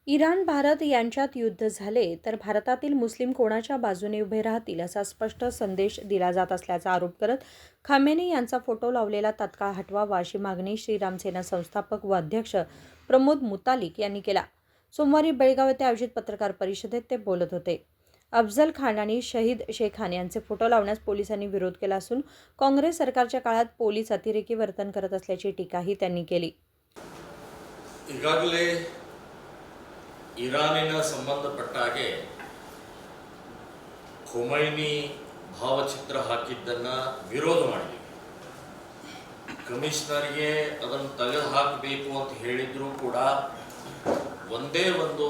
इराण भारत यांच्यात युद्ध झाले तर भारतातील मुस्लिम कोणाच्या बाजूने उभे राहतील असा स्पष्ट संदेश दिला जात असल्याचा आरोप करत खामेनी यांचा फोटो लावलेला तात्काळ हटवावा अशी मागणी श्रीराम सेना संस्थापक व अध्यक्ष प्रमोद मुतालिक यांनी केला. सोमवारी बेळगाव येथे आयोजित पत्रकार परिषदेत ते बोलत होते. अफजल खान आणि शहीद शेखान यांचे फोटो लावण्यास पोलिसांनी विरोध केला असून काँग्रेस सरकारच्या काळात पोलीस अतिरेकी वर्तन करत असल्याची टीकाही त्यांनी केली. ಈಗಾಗಲೇ ಇರಾನಿನ ಸಂಬಂಧಪಟ್ಟ ಹಾಗೆ ಖೊಮೈನಿ ಭಾವಚಿತ್ರ ಹಾಕಿದ್ದನ್ನು ವಿರೋಧ ಮಾಡಿದ್ವಿ. ಕಮಿಷನರ್ಗೆ ಅದನ್ನು ತೆಗೆದು ಹಾಕಬೇಕು ಅಂತ ಹೇಳಿದ್ರು ಕೂಡ ಒಂದೇ ಒಂದು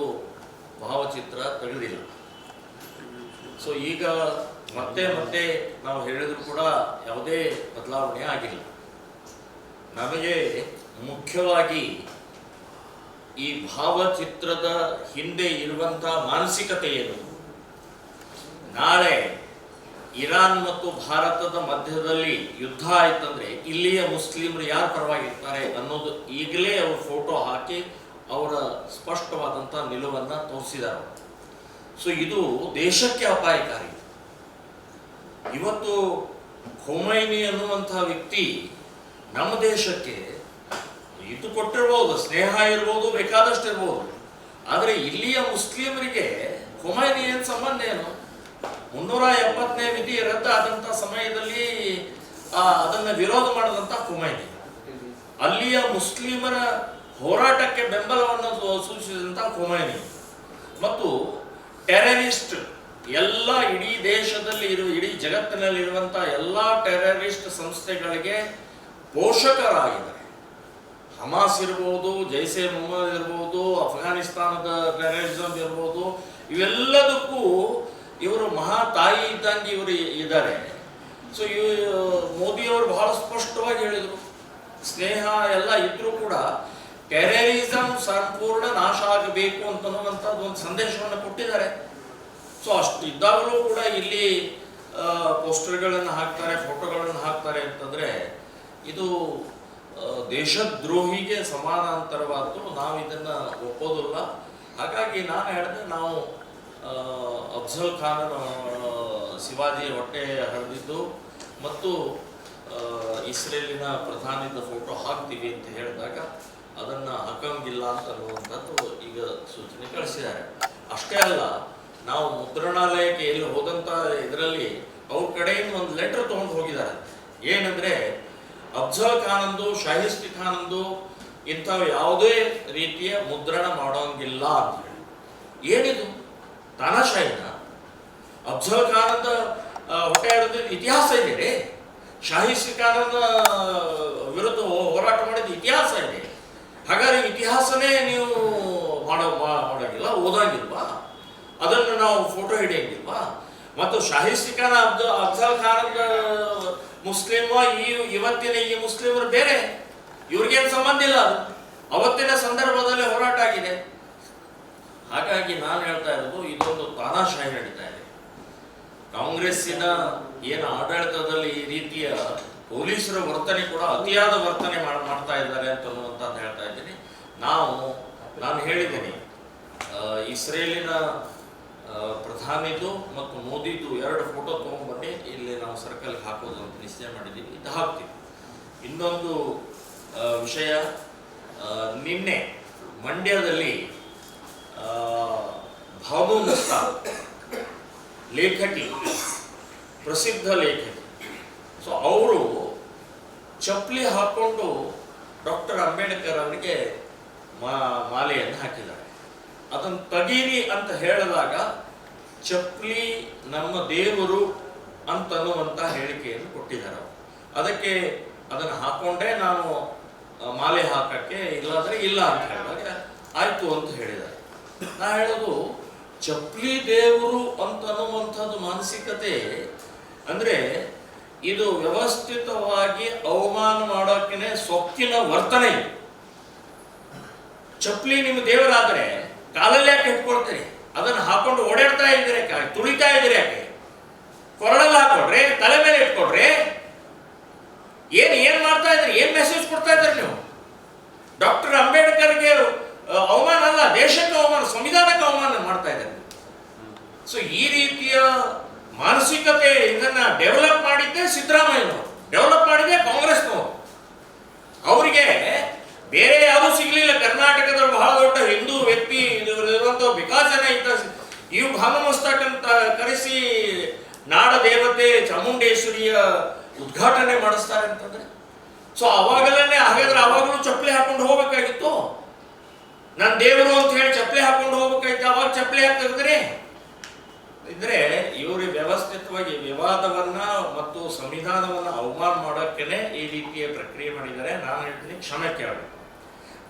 ಭಾವಚಿತ್ರ ತೆಗೆದಿಲ್ಲ. ಸೊ ಈಗ ಮತ್ತೆ ಮತ್ತೆ ನಾವು ಹೇಳಿದ್ರು ಕೂಡ ಯಾವುದೇ ಬದಲಾವಣೆ ಆಗಿಲ್ಲ. ನಮಗೆ ಮುಖ್ಯವಾಗಿ ಈ ಭಾವಚಿತ್ರದ ಹಿಂದೆ ಇರುವಂಥ ಮಾನಸಿಕತೆ ಏನು, ನಾಳೆ ಇರಾನ್ ಮತ್ತು ಭಾರತದ ಮಧ್ಯದಲ್ಲಿ ಯುದ್ಧ ಆಯ್ತಂದ್ರೆ ಇಲ್ಲಿಯ ಮುಸ್ಲಿಮರು ಯಾರು ಪರವಾಗಿರ್ತಾರೆ ಅನ್ನೋದು ಈಗಲೇ ಅವರು ಫೋಟೋ ಹಾಕಿ ಅವರ ಸ್ಪಷ್ಟವಾದಂಥ ನಿಲುವನ್ನು ತೋರಿಸಿದ್ದಾರೆ. ಸೊ ಇದು ದೇಶಕ್ಕೆ ಅಪಾಯಕಾರಿ. ಇವತ್ತು ಖೊಮೈನಿ ಅನ್ನುವಂಥ ವ್ಯಕ್ತಿ ನಮ್ಮ ದೇಶಕ್ಕೆ ಇದು ಕೊಟ್ಟಿರ್ಬೋದು, ಸ್ನೇಹ ಇರ್ಬೋದು, ಬೇಕಾದಷ್ಟು ಇರ್ಬೋದು. ಆದರೆ ಇಲ್ಲಿಯ ಮುಸ್ಲಿಮರಿಗೆ ಖೊಮೈನಿ ಏನು ಸಂಬಂಧ ಏನು? 370ನೇ ವಿಧಿ ರದ್ದಾದಂಥ ಸಮಯದಲ್ಲಿ ಅದನ್ನು ವಿರೋಧ ಮಾಡಿದಂಥ ಖೊಮೈನಿ, ಅಲ್ಲಿಯ ಮುಸ್ಲಿಮರ ಹೋರಾಟಕ್ಕೆ ಬೆಂಬಲವನ್ನು ಸೂಚಿಸಿದಂಥ ಖೊಮೈನಿ ಮತ್ತು ಟೆರರಿಸ್ಟ್ ಎಲ್ಲ ಇಡೀ ದೇಶದಲ್ಲಿ ಇಡೀ ಜಗತ್ತಿನಲ್ಲಿರುವಂಥ ಎಲ್ಲ ಟೆರರಿಸ್ಟ್ ಸಂಸ್ಥೆಗಳಿಗೆ ಪೋಷಕರಾಗಿದ್ದಾರೆ. ಹಮಾಸ್ ಇರ್ಬೋದು, ಜೈಸೆ ಮೊಹಮ್ಮದ್ ಇರ್ಬೋದು, ಅಫ್ಘಾನಿಸ್ತಾನದ ಟೆರರಿಸಮ್ ಇರ್ಬೋದು, ಇವೆಲ್ಲದಕ್ಕೂ ಇವರು ಮಹಾ ತಾಯಿ ಇದ್ದಂಗೆ ಇವರು ಇದ್ದಾರೆ. ಸೊ ಮೋದಿಯವರು ಬಹಳ ಸ್ಪಷ್ಟವಾಗಿ ಹೇಳಿದರು, ಸ್ನೇಹ ಎಲ್ಲ ಇದ್ರೂ ಕೂಡ ಟೆರರಿಸಮ್ ಸಂಪೂರ್ಣ ನಾಶ ಆಗಬೇಕು ಅಂತನ್ನುವಂಥದ್ದು ಒಂದು ಸಂದೇಶವನ್ನು ಕೊಟ್ಟಿದ್ದಾರೆ. ಸೊ ಅಷ್ಟು ಇದ್ದಾಗಲೂ ಕೂಡ ಇಲ್ಲಿ ಪೋಸ್ಟರ್ಗಳನ್ನು ಹಾಕ್ತಾರೆ, ಫೋಟೋಗಳನ್ನು ಹಾಕ್ತಾರೆ ಅಂತಂದರೆ ಇದು ದೇಶದ್ರೋಹಿಗೆ ಸಮಾನಾಂತರವಾದ್ದು. ನಾವು ಇದನ್ನು ಒಪ್ಪೋದಿಲ್ಲ. ಹಾಗಾಗಿ ನಾನು ಹೇಳಿದೆ, ನಾವು ಅಫ್ಜಲ್ ಖಾನ್ ಶಿವಾಜಿ ಹೊಟ್ಟೆ ಹರಿದಿದ್ದು ಮತ್ತು ಇಸ್ರೇಲಿನ ಪ್ರಧಾನಿದ ಫೋಟೋ ಹಾಕ್ತೀವಿ ಅಂತ ಹೇಳಿದಾಗ ಅದನ್ನು ಹಾಕಂಗಿಲ್ಲ ಅಂತ ಅನ್ನುವಂಥದ್ದು ಈಗ ಸೂಚನೆ ಕಳಿಸಿದ್ದಾರೆ. ಅಷ್ಟೇ ಅಲ್ಲ, ನಾವು ಮುದ್ರಣಾಲಯಕ್ಕೆ ಎಲ್ಲಿ ಹೋದಂಥ ಇದರಲ್ಲಿ ಅವ್ರ ಕಡೆಯಿಂದ ಒಂದು ಲೆಟರ್ ತೊಗೊಂಡು ಹೋಗಿದ್ದಾರೆ. ಏನಂದರೆ ಅಫ್ಜಲ್ ಖಾನಂದು, ಶಾಹಿಸ್ತಿ ಖಾನಂದು ಇಂಥವು ಯಾವುದೇ ರೀತಿಯ ಮುದ್ರಣ ಮಾಡೋಂಗಿಲ್ಲ ಅಂತ ಹೇಳಿ. ಏನಿದು ತಾನಾಶಾಹಿನ? ಅಫ್ಜಲ್ ಖಾನದ ಹೊಟ್ಟೆ ಹಿಡಿದ ಇತಿಹಾಸ ಇದೆ, ಶಾಹಿಸ್ತಿ ಖಾನದ ವಿರುದ್ಧ ಹೋರಾಟ ಮಾಡಿದ ಇತಿಹಾಸ ಇದೆ. ಹಾಗಾದ್ರೆ ಇತಿಹಾಸನೇ ನೀವು ಮಾಡೋಂಗಿಲ್ಲ, ಓದಂಗಿಲ್ವಾ? ಅದನ್ನು ನಾವು ಫೋಟೋ ಹಿಡಿಯಂಗಿಲ್ವಾ? ಮತ್ತು ಶಾಹಿಸ್ತಿ ಖಾನ್ ಅಫ್ಜಲ್ ಖಾನದ ಮುಸ್ಲಿಮ, ಇವತ್ತಿನ ಈ ಮುಸ್ಲಿಮರು ಬೇರೆ, ಇವ್ರಿಗೇನು ಸಂಬಂಧ ಇಲ್ಲ. ಅದು ಅವತ್ತಿನ ಸಂದರ್ಭದಲ್ಲಿ ಹೋರಾಟ ಆಗಿದೆ. ಹಾಗಾಗಿ ನಾನು ಹೇಳ್ತಾ ಇರೋದು, ಇದೊಂದು ತಾನಾಶಾಹಿ ನಡೀತಾ ಇದೆ. ಕಾಂಗ್ರೆಸ್ಸಿನ ಏನು ಆಡಳಿತದಲ್ಲಿ ಈ ರೀತಿಯ ಪೊಲೀಸರ ವರ್ತನೆ ಕೂಡ ಅತಿಯಾದ ವರ್ತನೆ ಮಾಡ್ತಾ ಇದ್ದಾರೆ ಅಂತನ್ನುವಂಥದ್ದು ಹೇಳ್ತಾ ಇದ್ದೀನಿ. ನಾನು ಹೇಳಿದ್ದೀನಿ, ಇಸ್ರೇಲಿನ ಪ್ರಧಾನಿದು ಮತ್ತು ಮೋದಿದು 2 ಫೋಟೋ ತೊಗೊಂಡ್ಬನ್ನಿ, ಇಲ್ಲಿ ನಾವು ಸರ್ಕಲ್ಗೆ ಹಾಕೋದು ಅಂತ ನಿಶ್ಚಯ ಮಾಡಿದ್ದೀವಿ. ಇದು ಹಾಕ್ತೀವಿ. ಇನ್ನೊಂದು ವಿಷಯ, ನಿನ್ನೆ ಮಂಡ್ಯದಲ್ಲಿ ಭಾನು ಮುಸ್ತಾಕ್ ಲೇಖಕಿ, ಪ್ರಸಿದ್ಧ ಲೇಖಕಿ, ಸೊ ಅವರು ಚಪ್ಪಲಿ ಹಾಕ್ಕೊಂಡು ಡಾಕ್ಟರ್ ಅಂಬೇಡ್ಕರ್ ಅವರಿಗೆ ಮಾಲೆಯನ್ನು ಹಾಕಿದ್ದಾರೆ. ಅದನ್ನು ತೆಗೀರಿ ಅಂತ ಹೇಳಿದಾಗ ಚಪ್ಪಲಿ ನಮ್ಮ ದೇವರು ಅಂತನ್ನುವಂಥ ಹೇಳಿಕೆಯನ್ನು ಕೊಟ್ಟಿದ್ದಾರೆ. ಅದಕ್ಕೆ ಅದನ್ನು ಹಾಕ್ಕೊಂಡೇ ನಾನು ಮಾಲೆ ಹಾಕಕ್ಕೆ, ಇಲ್ಲಾಂದರೆ ಇಲ್ಲ ಅಂತ ಹೇಳಿದಾಗ ಆಯಿತು ಅಂತ ಹೇಳಿದ್ದಾರೆ. ನಾ ಹೇಳೋದು, ಚಪ್ಪಲಿ ದೇವರು ಅಂತನ್ನುವಂಥದ್ದು ಮಾನಸಿಕತೆ ಅಂದರೆ ಇದು ವ್ಯವಸ್ಥಿತವಾಗಿ ಅವಮಾನ ಮಾಡೋಕೆ ಸೊಕ್ಕಿನ ವರ್ತನೆ. ಚಪ್ಪಲಿ ನಿಮ್ಮ ದೇವರಾದರೆ ಕಾಲಲ್ಲಿ ಯಾಕೆ ಇಟ್ಕೊಳ್ತೀರಿ? ಅದನ್ನು ಹಾಕೊಂಡು ಓಡಾಡ್ತಾ ಇದ್ದೀರಿ, ತುಳಿತಾ ಇದ್ದೀರಿ ಯಾಕೆ? ಕೊರಳಲ್ಲಿ ಹಾಕೊಡ್ರಿ, ತಲೆ ಮೇಲೆ ಇಟ್ಕೊಡ್ರಿ. ಏನ್ ಮಾಡ್ತಾ ಇದ್ರಿ? ಏನ್ ಮೆಸೇಜ್ ಕೊಡ್ತಾ ಇದ್ರಿ ನೀವು? ಡಾಕ್ಟರ್ ಅಂಬೇಡ್ಕರ್ಗೆ ಅವಮಾನ ಅಲ್ಲ, ದೇಶಕ್ಕೆ ಅವಮಾನ, ಸಂವಿಧಾನಕ್ಕೆ ಅವಮಾನ ಮಾಡ್ತಾ ಇದ್ದಾರೆ. ಸೊ ಈ ರೀತಿಯ ಮಾನಸಿಕತೆ ಇದನ್ನ ಡೆವಲಪ್ ಮಾಡಿದ್ದೆ ಸಿದ್ದರಾಮಯ್ಯನವರು, ಡೆವಲಪ್ ಮಾಡಿದ್ದೆ ಕಾಂಗ್ರೆಸ್ನವರು. ಅವರಿಗೆ ಬೇರೆ ಯಾರೂ ಸಿಗಲಿಲ್ಲ. ಕರ್ನಾಟಕದ ಬಹಳ ದೊಡ್ಡ ಹಿಂದೂ ವ್ಯಕ್ತಿ ಇರುವಂತ ಬೇಕಾದ ಜನ ಇದ್ದ, ಇವು ಭಾನುಮಸ್ತಕ್ ಅಂತ ಕರೆಸಿ ನಾಡ ದೇವತೆ ಚಾಮುಂಡೇಶ್ವರಿಯ ಉದ್ಘಾಟನೆ ಮಾಡಿಸ್ತಾರೆ ಅಂತಂದ್ರೆ, ಸೊ ಅವಾಗಲೇ ಹಾಗಾದ್ರೆ ಅವಾಗಲೂ ಚಪ್ಪಲಿ ಹಾಕೊಂಡು ಹೋಗ್ಬೇಕಾಗಿತ್ತು. ನನ್ನ ದೇವರು ಅಂತ ಹೇಳಿ ಚಪ್ಪಲಿ ಹಾಕೊಂಡು ಹೋಗ್ಬೇಕಾಗಿತ್ತು, ಅವಾಗ ಚಪ್ಪಲಿ ಹಾಕ್ತಿದ್ರೆ ಇದ್ರೆ ಇವರು ವ್ಯವಸ್ಥಿತವಾಗಿ ವಿವಾದವನ್ನ ಮತ್ತು ಸಂವಿಧಾನವನ್ನ ಅವಮಾನ ಮಾಡೋಕ್ಕೇನೆ ಈ ರೀತಿಯ ಪ್ರಕ್ರಿಯೆ ಮಾಡಿದ್ದಾರೆ. ನಾನು ಹೇಳ್ತೀನಿ, ಕ್ಷಮೆ ಕೇಳಬೇಕು,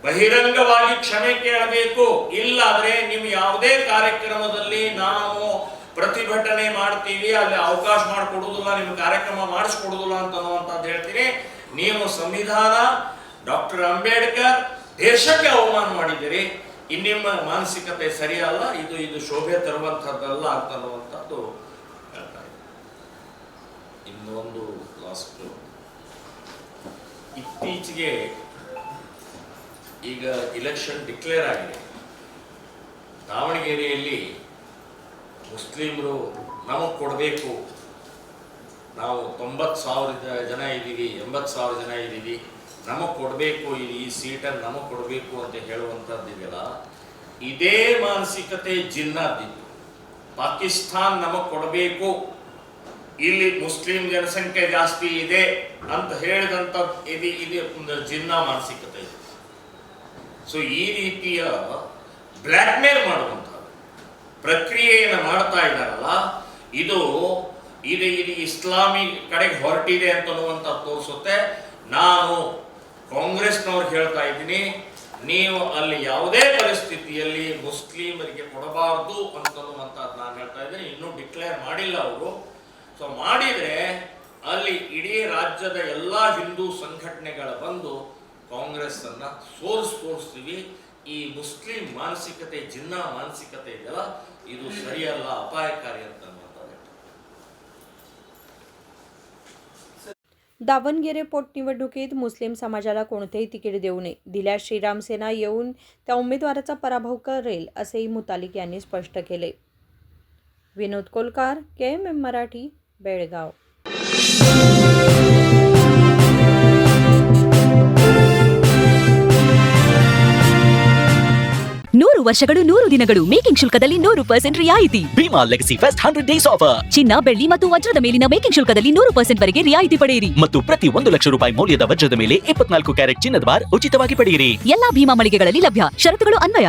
ಬಹಿರಂಗವಾಗಿ ಕ್ಷಮೆ ಕೇಳಬೇಕು. ಇಲ್ಲಾದ್ರೆ ನೀವು ಯಾವುದೇ ಕಾರ್ಯಕ್ರಮದಲ್ಲಿ ನಾವು ಪ್ರತಿಭಟನೆ ಮಾಡ್ತೀವಿ, ಅಲ್ಲಿ ಅವಕಾಶ ಮಾಡಿಕೊಡುವುದಿಲ್ಲ, ನಿಮ್ಮ ಕಾರ್ಯಕ್ರಮ ಮಾಡಿಸ್ಕೊಡುವುದಿಲ್ಲ ಅಂತನ್ನುವಂಥದ್ದು ಹೇಳ್ತೀನಿ. ನೀವು ಸಂವಿಧಾನ, ಡಾಕ್ಟರ್ ಅಂಬೇಡ್ಕರ್, ದೇಶಕ್ಕೆ ಅವಮಾನ ಮಾಡಿದ್ದೀರಿ. ನಿಮ್ಮ ಮಾನಸಿಕತೆ ಸರಿಯಲ್ಲ, ಇದು ಶೋಭೆ ತರುವಂಥದ್ದಲ್ಲ ಅಂತನ್ನುವಂಥದ್ದು ಹೇಳ್ತಾ ಇದೆ. ಇನ್ನೊಂದು ಲಾಸ್ಟ್, ಇತ್ತೀಚೆಗೆ ಈಗ ಇಲೆಕ್ಷನ್ ಡಿಕ್ಲೇರ್ ಆಗಿದೆ. ದಾವಣಗೆರೆಯಲ್ಲಿ ಮುಸ್ಲಿಮರು ನಮಗೆ ಕೊಡಬೇಕು, ನಾವು 90,000 ಜನ ಇದ್ದೀವಿ, 80,000 ಜನ ಇದ್ದೀವಿ, ನಮಗೆ ಕೊಡಬೇಕು, ಈ ಸೀಟನ್ನು ನಮಗೆ ಕೊಡಬೇಕು ಅಂತ ಹೇಳುವಂಥದ್ದಿದೆಯಲ್ಲ, ಇದೇ ಮಾನಸಿಕತೆ ಜಿನ್ನಾದಿತ್ತು. ಪಾಕಿಸ್ತಾನ್ ನಮಗೆ ಕೊಡಬೇಕು, ಇಲ್ಲಿ ಮುಸ್ಲಿಂ ಜನಸಂಖ್ಯೆ ಜಾಸ್ತಿ ಇದೆ ಅಂತ ಹೇಳಿದಂಥ ಇದು ಒಂದು ಜಿನ್ನಾ ಮಾನಸಿಕತೆ ಇದೆ. ಸೊ ಈ ರೀತಿಯ ಬ್ಲ್ಯಾಕ್ ಮೇಲ್ ಮಾಡುವಂಥ ಪ್ರಕ್ರಿಯೆಯನ್ನು ಮಾಡ್ತಾ ಇದ್ದಾರಲ್ಲ, ಇದು ಇಸ್ಲಾಮಿ ಕಡೆಗೆ ಹೊರಟಿದೆ ಅಂತನ್ನುವಂಥ ತೋರಿಸುತ್ತೆ. ನಾನು ಕಾಂಗ್ರೆಸ್ನವ್ರಿಗೆ ಹೇಳ್ತಾ ಇದ್ದೀನಿ, ನೀವು ಅಲ್ಲಿ ಯಾವುದೇ ಪರಿಸ್ಥಿತಿಯಲ್ಲಿ ಮುಸ್ಲಿಮರಿಗೆ ಕೊಡಬಾರ್ದು ಅಂತನ್ನುವಂಥದ್ದು ನಾನು ಹೇಳ್ತಾ ಇದ್ದೀನಿ. ಇನ್ನೂ ಡಿಕ್ಲೇರ್ ಮಾಡಿಲ್ಲ ಅವರು. ಸೊ ಮಾಡಿದರೆ ಅಲ್ಲಿ ಇಡೀ ರಾಜ್ಯದ ಎಲ್ಲ ಹಿಂದೂ ಸಂಘಟನೆಗಳ ಬಂದು ಕಾಂಗ್ರೆಸ್ ಅನ್ನ ತೋರಿಸ್ತೀವಿ. ಈ ಮುಸ್ಲಿಂ ಮಾನಸಿಕತೆ, ಜಿನ್ನಾ ಮಾನಸಿಕತೆ ಇದೆಯಲ್ಲ, ಇದು ಸರಿಯಲ್ಲ, ಅಪಾಯಕಾರಿ ಅಂತ. दावणगेरे पोटनिवडणुकीत मुस्लिम समाजाला कोणतेही तिकीट देऊ नये, दिल्यास श्रीराम सेना येऊन त्या उमेदवाराचा पराभव करेल, असेही मुतालिक यांनी स्पष्ट केले. विनोद कोलकार, KMM मराठी, बेळगाव. ನೂರು ವರ್ಷಗಳು 100 ದಿನಗಳು ಮೇಕಿಂಗ್ ಶುಲ್ಕದಲ್ಲಿ 100% ರಿಯಾಯಿತಿ. Bhima legacy fest 100 days offer. ಚಿನ್ನ, ಬೆಳ್ಳಿ ಮತ್ತು ವಜ್ರದ ಮೇಲಿನ ಮೇಕಿಂಗ್ ಶುಲ್ಕದಲ್ಲಿ 100% ವರೆಗೆ ರಿಯಾಯಿತಿ ಪಡೆಯಿರಿ. ಮತ್ತು ಪ್ರತಿ 1 ಲಕ್ಷ ರೂಪಾಯಿ ಮೌಲ್ಯದ ವಜ್ರದ ಮೇಲೆ 24 ಕ್ಯಾರೆಟ್ ಚಿನ್ನದ ಬಾರ್ ಉಚಿತವಾಗಿ ಪಡೆಯಿರಿ. ಎಲ್ಲಾ ಭೀಮಾ ಮಳಿಗೆಗಳಲ್ಲಿ ಲಭ್ಯ. ಷರತ್ತುಗಳು ಅನ್ವಯ.